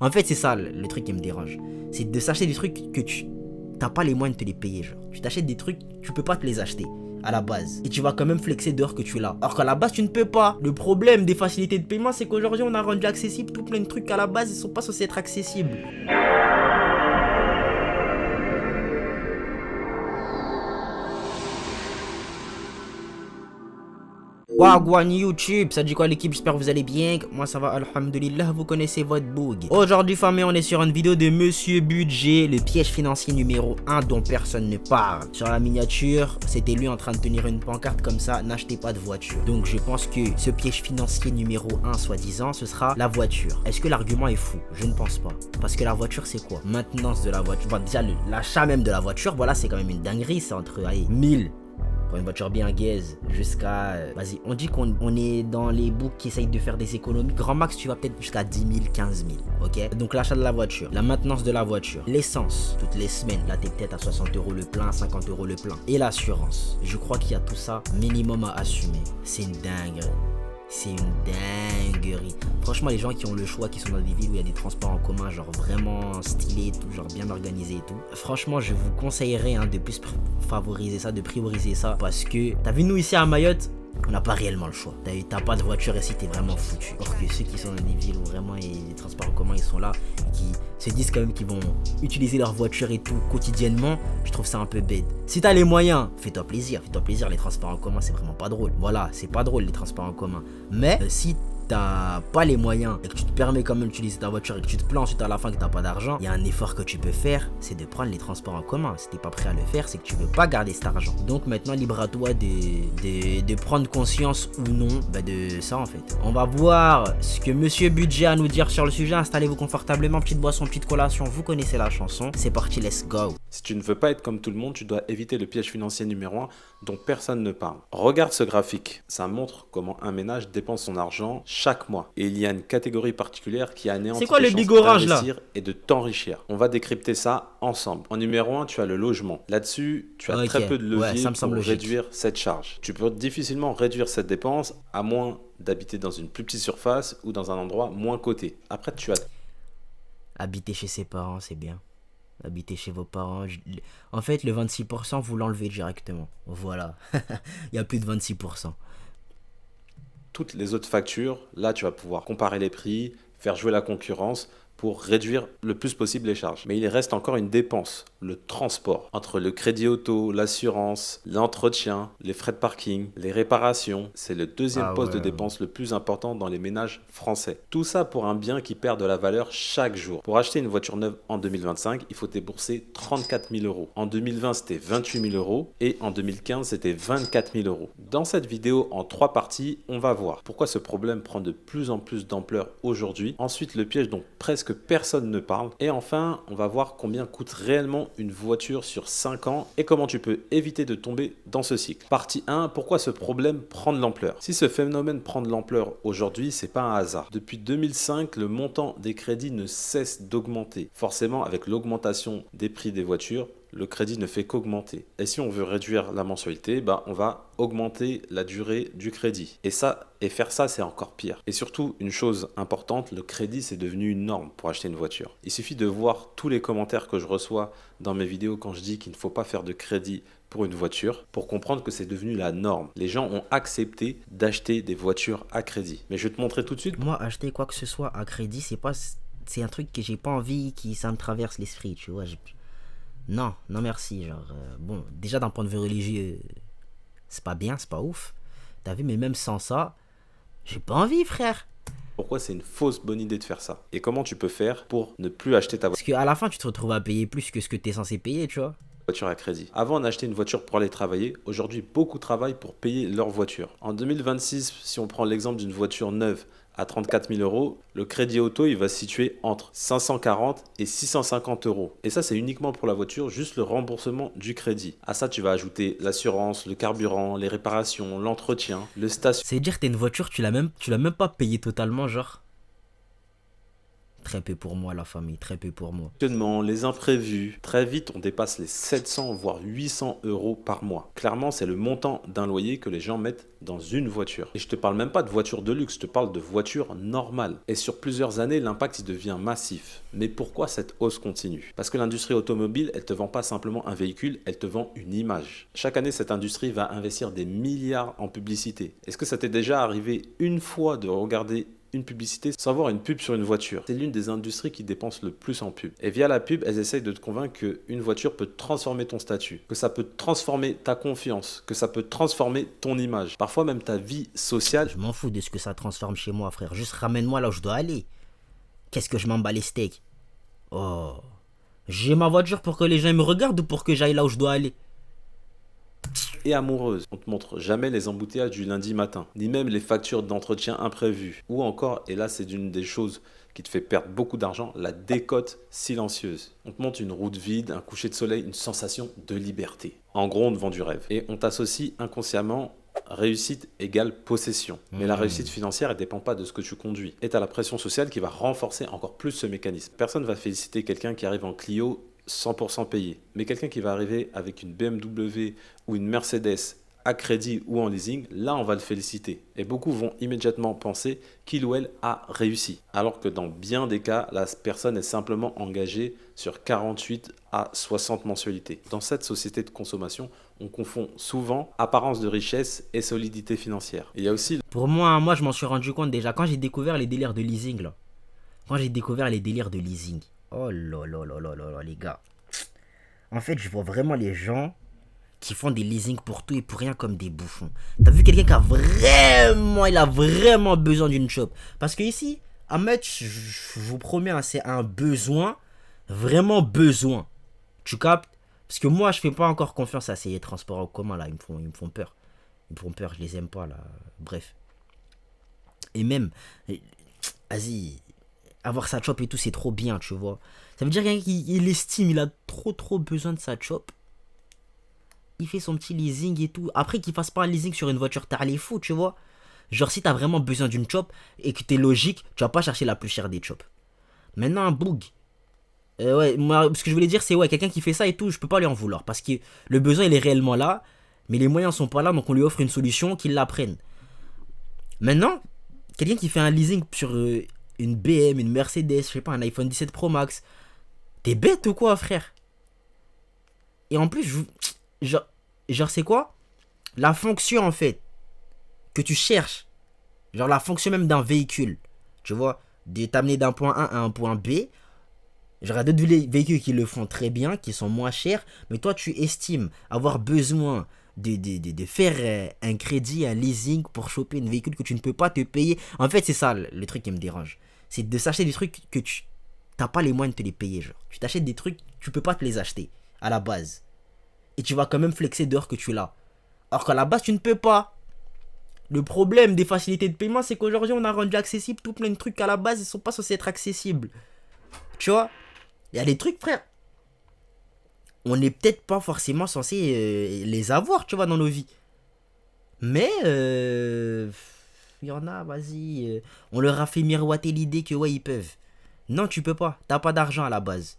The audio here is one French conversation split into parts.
En fait, c'est ça le truc qui me dérange. C'est de s'acheter des trucs que tu t'as pas les moyens de te les payer. Genre. Tu t'achètes des trucs, tu peux pas te les acheter à la base. Et tu vas quand même flexer dehors que tu es là. Alors qu'à la base, tu ne peux pas. Le problème des facilités de paiement, c'est qu'aujourd'hui, on a rendu accessible tout plein de trucs à la base, ils sont pas censés être accessibles. Wagwan YouTube, ça dit quoi l'équipe, j'espère que vous allez bien, moi ça va alhamdulillah, vous connaissez votre bug. Aujourd'hui famille, on est sur une vidéo de Monsieur Budget, le piège financier numéro 1 dont personne ne parle. Sur la miniature, c'était lui en train de tenir une pancarte comme ça, n'achetez pas de voiture. Donc je pense que ce piège financier numéro 1 soi-disant, ce sera la voiture. Est-ce que l'argument est fou? Je ne pense pas. Parce que la voiture c'est quoi? Maintenance de la voiture, bon, déjà l'achat même de la voiture, voilà c'est quand même une dinguerie, c'est entre 1000 pour une voiture bien gaze jusqu'à... vas-y, on dit qu'on est dans les boucs qui essayent de faire des économies. Grand max, tu vas peut-être jusqu'à 10 000, 15 000, ok? Donc l'achat de la voiture, la maintenance de la voiture, l'essence, toutes les semaines, là t'es peut-être à 60 € le plein, 50 € le plein. Et l'assurance, je crois qu'il y a tout ça minimum à assumer. C'est une dinguerie. C'est une dinguerie. Franchement, les gens qui ont le choix, qui sont dans des villes où il y a des transports en commun, genre vraiment stylés, tout, genre bien organisés et tout. Franchement, je vous conseillerais de plus favoriser ça, de prioriser ça. Parce que, t'as vu, nous ici à Mayotte, on n'a pas réellement le choix. T'as pas de voiture ici, t'es vraiment foutu. Or que ceux qui sont dans des villes où vraiment les transports en commun ils sont là, et qui se disent quand même qu'ils vont utiliser leur voiture et tout quotidiennement, je trouve ça un peu bête. Si t'as les moyens, fais-toi plaisir, les transports en commun c'est vraiment pas drôle. Voilà, c'est pas drôle les transports en commun. Mais si t'as pas les moyens et que tu te permets quand même d'utiliser ta voiture et que tu te plains ensuite à la fin que t'as pas d'argent, il y a un effort que tu peux faire, c'est de prendre les transports en commun. Si t'es pas prêt à le faire, c'est que tu veux pas garder cet argent. Donc maintenant, libre à toi de prendre conscience ou non de ça en fait. On va voir ce que Monsieur Budget a à nous dire sur le sujet. Installez-vous confortablement, petite boisson, petite collation, vous connaissez la chanson. C'est parti, let's go. Si tu ne veux pas être comme tout le monde, tu dois éviter le piège financier numéro 1 dont personne ne parle. Regarde ce graphique, ça montre comment un ménage dépense son argent chaque mois. Et il y a une catégorie particulière qui anéantit C'est quoi le tes big chances orange là? d'investir et de t'enrichir. On va décrypter ça ensemble. En numéro 1, tu as le logement. Là-dessus, tu as Ok, très peu de ouais, levier ça me pour semble logique. réduire cette charge. Tu peux difficilement réduire cette dépense à moins d'habiter dans une plus petite surface ou dans un endroit moins coté. Après, tu as... Habiter chez ses parents, c'est bien. Habiter chez vos parents. En fait, le 26%, vous l'enlevez directement. Voilà. Il y a plus de 26%. toutes les autres factures. Là, tu vas pouvoir comparer les prix, faire jouer la concurrence pour réduire le plus possible les charges. Mais il reste encore une dépense, le transport. Entre le crédit auto, l'assurance, l'entretien, les frais de parking, les réparations, c'est le deuxième Ah poste de ouais. dépense le plus important dans les ménages français. Tout ça pour un bien qui perd de la valeur chaque jour. Pour acheter une voiture neuve en 2025, il faut débourser 34 000 €. En 2020, c'était 28 000 € et en 2015, c'était 24 000 €. Dans cette vidéo, en 3 parties, on va voir pourquoi ce problème prend de plus en plus d'ampleur aujourd'hui. Ensuite, le piège dont presque personne ne parle. Et enfin, on va voir combien coûte réellement une voiture sur 5 ans et comment tu peux éviter de tomber dans ce cycle. Partie 1, pourquoi ce problème prend de l'ampleur? Si ce phénomène prend de l'ampleur aujourd'hui, c'est pas un hasard. Depuis 2005, le montant des crédits ne cesse d'augmenter. Forcément, avec l'augmentation des prix des voitures, le crédit ne fait qu'augmenter. Et si on veut réduire la mensualité, on va augmenter la durée du crédit. Et faire ça, c'est encore pire. Et surtout, une chose importante, le crédit, c'est devenu une norme pour acheter une voiture. Il suffit de voir tous les commentaires que je reçois dans mes vidéos quand je dis qu'il ne faut pas faire de crédit pour une voiture, pour comprendre que c'est devenu la norme. Les gens ont accepté d'acheter des voitures à crédit. Mais je vais te montrer tout de suite. Moi, acheter quoi que ce soit à crédit, c'est un truc que j'ai pas envie, ça me traverse l'esprit, tu vois. Non, non merci, genre, bon, déjà d'un point de vue religieux, c'est pas bien, c'est pas ouf. T'as vu, mais même sans ça, j'ai pas envie, frère. Pourquoi c'est une fausse bonne idée de faire ça? Et comment tu peux faire pour ne plus acheter ta Parce qu'à la fin, tu te retrouves à payer plus que ce que t'es censé payer, tu vois. voiture à crédit. Avant, on achetait une voiture pour aller travailler. Aujourd'hui, beaucoup travaillent pour payer leur voiture. En 2026, si on prend l'exemple d'une voiture neuve à 34 000 €, le crédit auto, il va se situer entre 540 et 650 €. Et ça, c'est uniquement pour la voiture, juste le remboursement du crédit. À ça, tu vas ajouter l'assurance, le carburant, les réparations, l'entretien, le stationnement. C'est-à-dire que t'as une voiture, tu l'as même pas payé totalement, genre. Très peu pour moi, la famille, très peu pour moi. Les imprévus, très vite on dépasse les 700 voire 800 euros par mois. Clairement, c'est le montant d'un loyer que les gens mettent dans une voiture. Et je te parle même pas de voiture de luxe, je te parle de voiture normale. Et sur plusieurs années, l'impact il devient massif. Mais pourquoi cette hausse continue? Parce que l'industrie automobile, elle te vend pas simplement un véhicule, elle te vend une image. Chaque année, cette industrie va investir des milliards en publicité. Est-ce que ça t'est déjà arrivé une fois de regarder une publicité sans voir une pub sur une voiture? C'est l'une des industries qui dépense le plus en pub. Et via la pub, elles essayent de te convaincre qu'une voiture peut transformer ton statut, que ça peut transformer ta confiance, que ça peut transformer ton image, parfois même ta vie sociale. Je m'en fous de ce que ça transforme chez moi, frère. Juste ramène-moi là où je dois aller. Qu'est-ce que je m'en bats les steaks? Oh. J'ai ma voiture pour que les gens me regardent ou pour que j'aille là où je dois aller? Et amoureuse. On te montre jamais les embouteillages du lundi matin, ni même les factures d'entretien imprévues. Ou encore, et là c'est une des choses qui te fait perdre beaucoup d'argent, la décote silencieuse. On te montre une route vide, un coucher de soleil, une sensation de liberté. En gros, on te vend du rêve. Et on t'associe inconsciemment réussite égale possession. Mais la réussite financière, elle ne dépend pas de ce que tu conduis. Et tu as la pression sociale qui va renforcer encore plus ce mécanisme. Personne ne va féliciter quelqu'un qui arrive en Clio 100% payé. Mais quelqu'un qui va arriver avec une BMW ou une Mercedes à crédit ou en leasing, là on va le féliciter. Et beaucoup vont immédiatement penser qu'il ou elle a réussi. Alors que dans bien des cas, la personne est simplement engagée sur 48 à 60 mensualités. Dans cette société de consommation, on confond souvent apparence de richesse et solidité financière. Il y a aussi... Pour moi, je m'en suis rendu compte déjà quand j'ai découvert les délires de leasing là. Quand j'ai découvert les délires de leasing. Oh là là là là là là, les gars. En fait, je vois vraiment les gens qui font des leasing pour tout et pour rien comme des bouffons. T'as vu quelqu'un qui a vraiment besoin d'une shop. Parce que ici, Ahmed, je vous promets, hein, c'est un besoin, vraiment besoin. Tu captes? Parce que moi, je fais pas encore confiance à ces transports en commun là, ils me font peur. Ils me font peur, je les aime pas là. Bref. Et même, vas-y, avoir sa chop et tout, c'est trop bien, tu vois. Ça veut dire quelqu'un qui estime, il a trop besoin de sa chop. Il fait son petit leasing et tout. Après, qu'il fasse pas un leasing sur une voiture, t'as les fous, tu vois. Genre, si t'as vraiment besoin d'une chop et que t'es logique, tu vas pas chercher la plus chère des chops. Maintenant, un boug. Ouais, moi, ce que je voulais dire, c'est ouais, quelqu'un qui fait ça et tout, je peux pas lui en vouloir. Parce que le besoin, il est réellement là, mais les moyens sont pas là, donc on lui offre une solution qu'il la prenne. Maintenant, quelqu'un qui fait un leasing sur une BM, une Mercedes, je sais pas, un iPhone 17 Pro Max, t'es bête ou quoi, frère? Et en plus, genre c'est quoi? La fonction, en fait, que tu cherches. Genre la fonction même d'un véhicule. Tu vois, de t'amener d'un point A à un point B. Genre, il y a d'autres véhicules qui le font très bien, qui sont moins chers. Mais toi, tu estimes avoir besoin de faire un crédit, un leasing pour choper un véhicule que tu ne peux pas te payer. En fait, c'est ça le truc qui me dérange. C'est de s'acheter des trucs que tu n'as pas les moyens de te les payer. Genre, tu t'achètes des trucs, tu peux pas te les acheter à la base. Et tu vas quand même flexer dehors que tu l'as. Alors qu'à la base, tu ne peux pas. Le problème des facilités de paiement, c'est qu'aujourd'hui, on a rendu accessible tout plein de trucs à la base, ils sont pas censés être accessibles. Tu vois? Il y a des trucs, frère. On n'est peut-être pas forcément censé les avoir, tu vois, dans nos vies. Mais, il y en a, vas-y. On leur a fait miroiter l'idée que, ouais, ils peuvent. Non, tu peux pas. T'as pas d'argent à la base.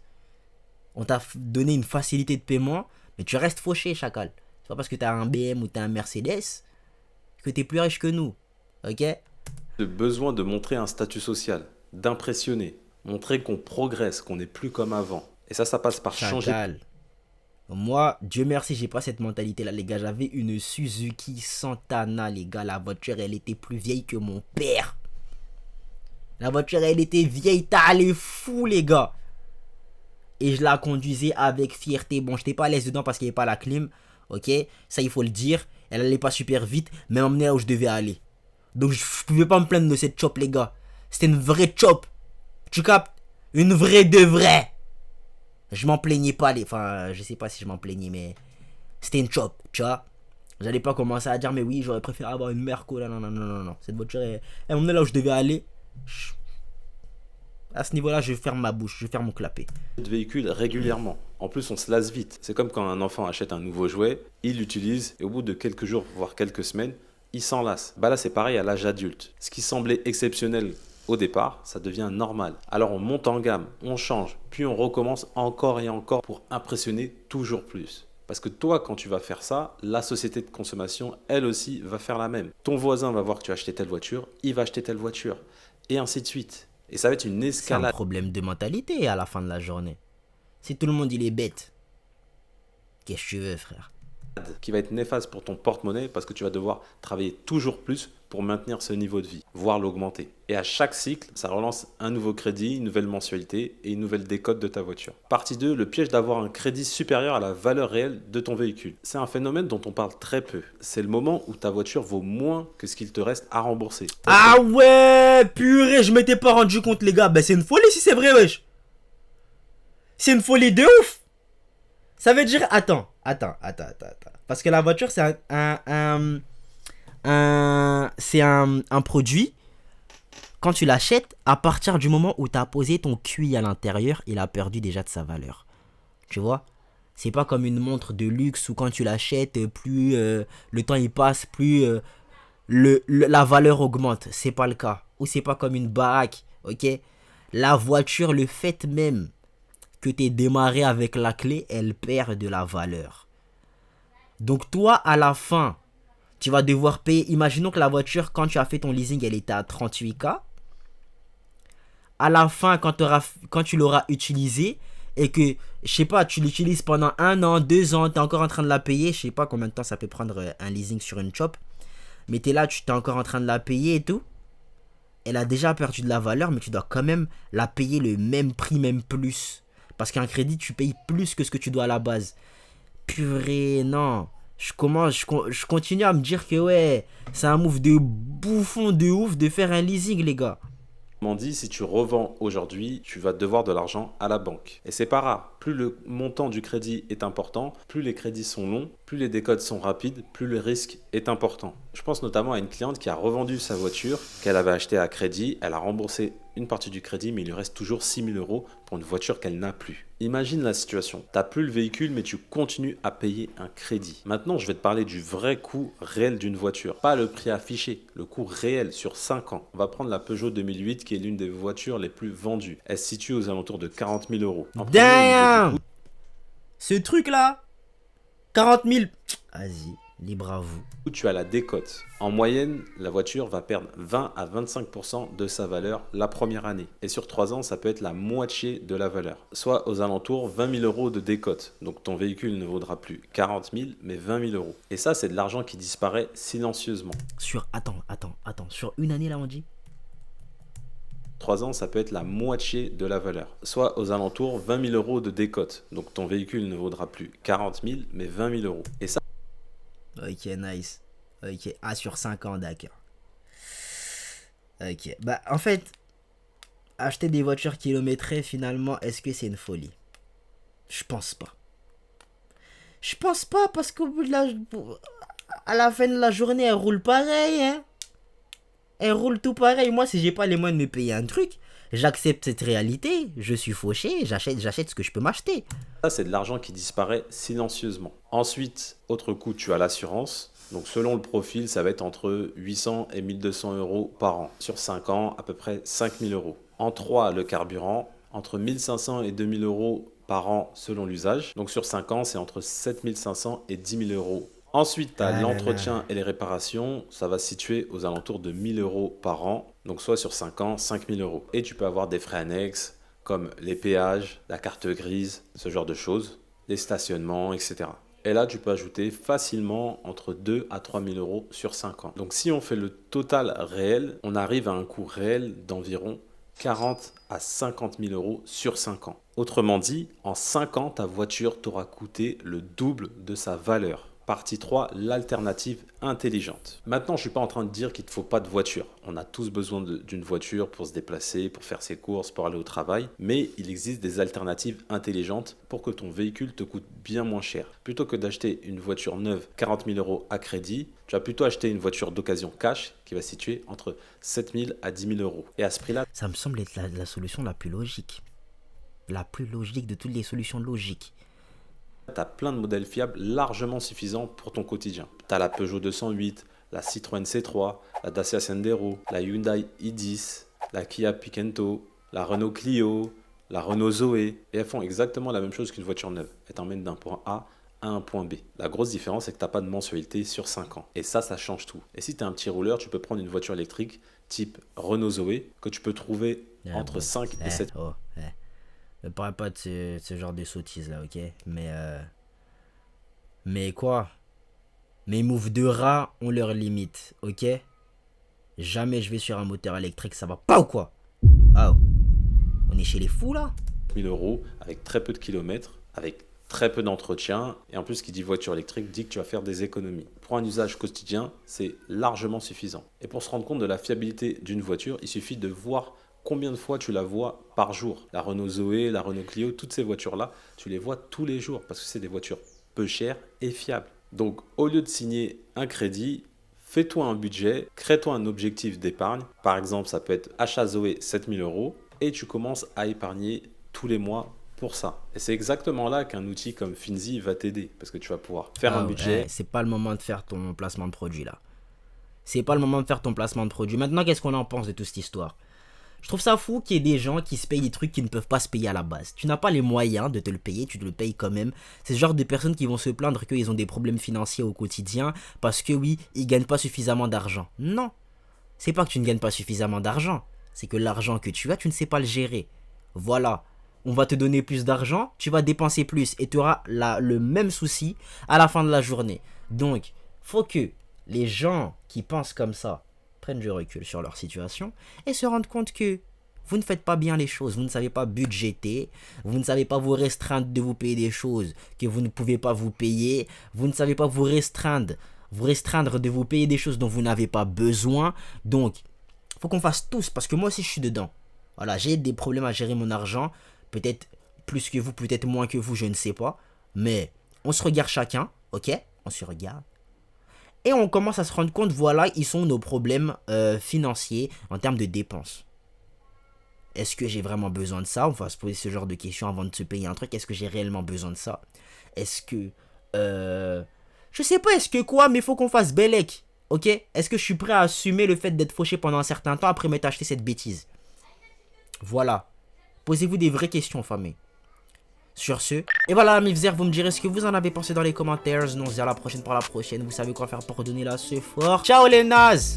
On t'a donné une facilité de paiement, mais tu restes fauché, chacal. C'est pas parce que t'as un BM ou t'as un Mercedes que t'es plus riche que nous. Ok? Le besoin de montrer un statut social, d'impressionner, montrer qu'on progresse, qu'on n'est plus comme avant. Et ça passe par changer. Chacal. Moi, Dieu merci, j'ai pas cette mentalité-là, les gars. J'avais une Suzuki Santana, les gars. La voiture, elle était plus vieille que mon père. La voiture, elle était vieille. T'as les fous, les gars. Et je la conduisais avec fierté. Bon, j'étais pas à l'aise dedans parce qu'il n'y avait pas la clim. Ok, ça, il faut le dire. Elle allait pas super vite, mais m'emmenait là où je devais aller. Donc, je pouvais pas me plaindre de cette chop, les gars. C'était une vraie chop. Tu captes? Une vraie de vraie. Je m'en plaignais pas, enfin, je sais pas si je m'en plaignais, mais c'était une chop, tu vois. J'allais pas commencer à dire, mais oui, j'aurais préféré avoir une Merco. Là, non. Cette voiture, elle m'emmenait là où je devais aller. À ce niveau-là, je ferme ma bouche, je ferme mon clapet. De véhicule régulièrement. En plus, on se lasse vite. C'est comme quand un enfant achète un nouveau jouet, il l'utilise et au bout de quelques jours, voire quelques semaines, il s'en lasse. Bah là, c'est pareil à l'âge adulte. Ce qui semblait exceptionnel Au départ, ça devient normal. Alors on monte en gamme, on change, puis on recommence encore et encore pour impressionner toujours plus. Parce que toi, quand tu vas faire ça, la société de consommation, elle aussi, va faire la même. Ton voisin va voir que tu as acheté telle voiture, il va acheter telle voiture, et ainsi de suite. Et ça va être une C'est un escalade problème de mentalité à la fin de la journée. Si tout le monde il est bête, qu'est-ce que tu veux, frère? qui va être néfaste pour ton porte-monnaie parce que tu vas devoir travailler toujours plus pour maintenir ce niveau de vie, voire l'augmenter. Et à chaque cycle, ça relance un nouveau crédit, une nouvelle mensualité et une nouvelle décote de ta voiture. Partie 2, le piège d'avoir un crédit supérieur à la valeur réelle de ton véhicule. C'est un phénomène dont on parle très peu. C'est le moment où ta voiture vaut moins que ce qu'il te reste à rembourser. Ah ouais, purée, je m'étais pas rendu compte, les gars. Ben c'est une folie si c'est vrai, wesh. C'est une folie de ouf. Ça veut dire, attends. Parce que la voiture, c'est un produit. Quand tu l'achètes, à partir du moment où tu as posé ton QI à l'intérieur, il a perdu déjà de sa valeur. Tu vois? C'est pas comme une montre de luxe où quand tu l'achètes, plus le temps il passe, plus la valeur augmente. C'est pas le cas. Ou c'est pas comme une baraque, ok? La voiture, le fait même que tu es démarré avec la clé, elle perd de la valeur. Donc toi, à la fin, tu vas devoir payer. Imaginons que la voiture, quand tu as fait ton leasing, elle était à 38K. À la fin, quand tu l'auras utilisée et que, je sais pas, tu l'utilises pendant 1 an, 2 ans, tu es encore en train de la payer. Je sais pas combien de temps ça peut prendre un leasing sur une shop. Mais tu es là, tu es encore en train de la payer et tout. Elle a déjà perdu de la valeur, mais tu dois quand même la payer le même prix, même plus. Parce qu'un crédit, tu payes plus que ce que tu dois à la base. Purée, non. Je continue à me dire que ouais, c'est un move de bouffon de ouf de faire un leasing, les gars. Autrement dit, si tu revends aujourd'hui, tu vas devoir de l'argent à la banque. Et c'est pas rare. Plus le montant du crédit est important, plus les crédits sont longs, plus les décotes sont rapides, plus le risque est important. Je pense notamment à une cliente qui a revendu sa voiture qu'elle avait achetée à crédit. Elle a remboursé une partie du crédit, mais il lui reste toujours 6 000 € pour une voiture qu'elle n'a plus. Imagine la situation. Tu n'as plus le véhicule, mais tu continues à payer un crédit. Maintenant, je vais te parler du vrai coût réel d'une voiture. Pas le prix affiché, le coût réel sur 5 ans. On va prendre la Peugeot 2008, qui est l'une des voitures les plus vendues. Elle se situe aux alentours de 40 000 €. Damn! Ce truc-là, 40 000. Vas-y, libre à vous. Tu as la décote. En moyenne, la voiture va perdre 20 à 25% de sa valeur la première année. Et sur 3 ans, ça peut être la moitié de la valeur. Soit aux alentours 20 000 € de décote. Donc ton véhicule ne vaudra plus 40 000, mais 20 000 €. Et ça, c'est de l'argent qui disparaît silencieusement. Attends. Sur une année, là, on dit 3 ans, ça peut être la moitié de la valeur. Soit aux alentours 20 000 € de décote. Donc ton véhicule ne vaudra plus 40 000, mais 20 000 €. Et ça, ok, nice. Ok, ah, sur 5 ans, d'accord. Ok, bah, en fait, acheter des voitures kilométrées, finalement, est-ce que c'est une folie? Je pense pas. Je pense pas, parce qu'au bout de à la fin de la journée, elle roule pareil, hein. Elle roule tout pareil. Moi, si j'ai pas les moyens de me payer un truc, j'accepte cette réalité. Je suis fauché, j'achète ce que je peux m'acheter. ça, c'est de l'argent qui disparaît silencieusement. Ensuite, autre coût, tu as l'assurance. Donc selon le profil, ça va être entre 800 et 1200 € par an. Sur 5 ans, à peu près 5 000 €. En 3, le carburant, entre 1500 et 2000 € par an selon l'usage. Donc sur 5 ans, c'est entre 7500 et 10 000 €. Ensuite, tu as l'entretien et les réparations. Ça va se situer aux alentours de 1000 € par an. Donc soit sur 5 ans, 5000 €. Et tu peux avoir des frais annexes comme les péages, la carte grise, ce genre de choses, les stationnements, etc. Et là, tu peux ajouter facilement entre 2 à 3 000 € sur 5 ans. Donc si on fait le total réel, on arrive à un coût réel d'environ 40 à 50 000 € sur 5 ans. Autrement dit, en 5 ans, ta voiture t'aura coûté le double de sa valeur. Partie 3, l'alternative intelligente. Maintenant, je ne suis pas en train de dire qu'il ne te faut pas de voiture. On a tous besoin d'une voiture pour se déplacer, pour faire ses courses, pour aller au travail. Mais il existe des alternatives intelligentes pour que ton véhicule te coûte bien moins cher. Plutôt que d'acheter une voiture neuve 40 000 € à crédit, tu vas plutôt acheter une voiture d'occasion cash qui va se situer entre 7 000 à 10 000 €. Et à ce prix-là, Ça me semble être la solution la plus logique. La plus logique de toutes les solutions logiques. tu as plein de modèles fiables largement suffisants pour ton quotidien. Tu as la Peugeot 208, la Citroën C3, la Dacia Sandero, la Hyundai i10, la Kia Picanto, la Renault Clio, la Renault Zoé. Et elles font exactement la même chose qu'une voiture neuve. Elles t'emmènent d'un point A à un point B. La grosse différence, c'est que tu n'as pas de mensualité sur 5 ans. Et ça change tout. Et si tu es un petit rouleur, tu peux prendre une voiture électrique type Renault Zoé que tu peux trouver entre 5 et 7. Ne parle pas de ce genre de sottises là, ok? Mais quoi? Mes moves de rat ont leurs limites, ok? Jamais je vais sur un moteur électrique, ça va pas ou quoi? Oh, on est chez les fous là? 1000 euros avec très peu de kilomètres, avec très peu d'entretien. Et en plus, qui dit voiture électrique dit que tu vas faire des économies. Pour un usage quotidien, c'est largement suffisant. Et pour se rendre compte de la fiabilité d'une voiture, il suffit de voir combien de fois tu la vois par jour. La Renault Zoé, la Renault Clio, toutes ces voitures-là, tu les vois tous les jours parce que c'est des voitures peu chères et fiables. Donc, au lieu de signer un crédit, fais-toi un budget, crée-toi un objectif d'épargne. Par exemple, ça peut être achat Zoé 7000 euros et tu commences à épargner tous les mois pour ça. Et c'est exactement là qu'un outil comme Finzi va t'aider parce que tu vas pouvoir faire un budget. C'est pas le moment de faire ton placement de produit là. C'est pas le moment de faire ton placement de produit. Maintenant, qu'est-ce qu'on en pense de toute cette histoire? Je trouve ça fou qu'il y ait des gens qui se payent des trucs qu'ils ne peuvent pas se payer à la base. Tu n'as pas les moyens de te le payer, tu te le payes quand même. C'est ce genre de personnes qui vont se plaindre qu'ils ont des problèmes financiers au quotidien parce que oui, ils gagnent pas suffisamment d'argent. Non, c'est pas que tu ne gagnes pas suffisamment d'argent, c'est que l'argent que tu as, tu ne sais pas le gérer. Voilà, on va te donner plus d'argent, tu vas dépenser plus et tu auras le même souci à la fin de la journée. Donc, faut que les gens qui pensent comme ça prennent du recul sur leur situation et se rendent compte que vous ne faites pas bien les choses, vous ne savez pas budgéter, vous ne savez pas vous restreindre de vous payer des choses que vous ne pouvez pas vous payer, vous ne savez pas vous restreindre de vous payer des choses dont vous n'avez pas besoin. Donc, faut qu'on fasse tous, parce que moi aussi je suis dedans. Voilà, j'ai des problèmes à gérer mon argent, peut-être plus que vous, peut-être moins que vous, je ne sais pas, mais on se regarde chacun, ok? On se regarde. Et on commence à se rendre compte, voilà, ils sont nos problèmes financiers en termes de dépenses. Est-ce que j'ai vraiment besoin de ça? On va se poser ce genre de questions avant de se payer un truc. Est-ce que j'ai réellement besoin de ça? Est-ce que... je sais pas, est-ce que quoi, mais faut qu'on fasse bellec. Ok? Est-ce que je suis prêt à assumer le fait d'être fauché pendant un certain temps après m'être acheté cette bêtise? Voilà. Posez-vous des vraies questions, famille. Sur ce, et voilà, mes frères, vous me direz ce que vous en avez pensé dans les commentaires. Nous on se dit à la prochaine pour la prochaine. Vous savez quoi faire pour donner là ce fort. Ciao les nazes!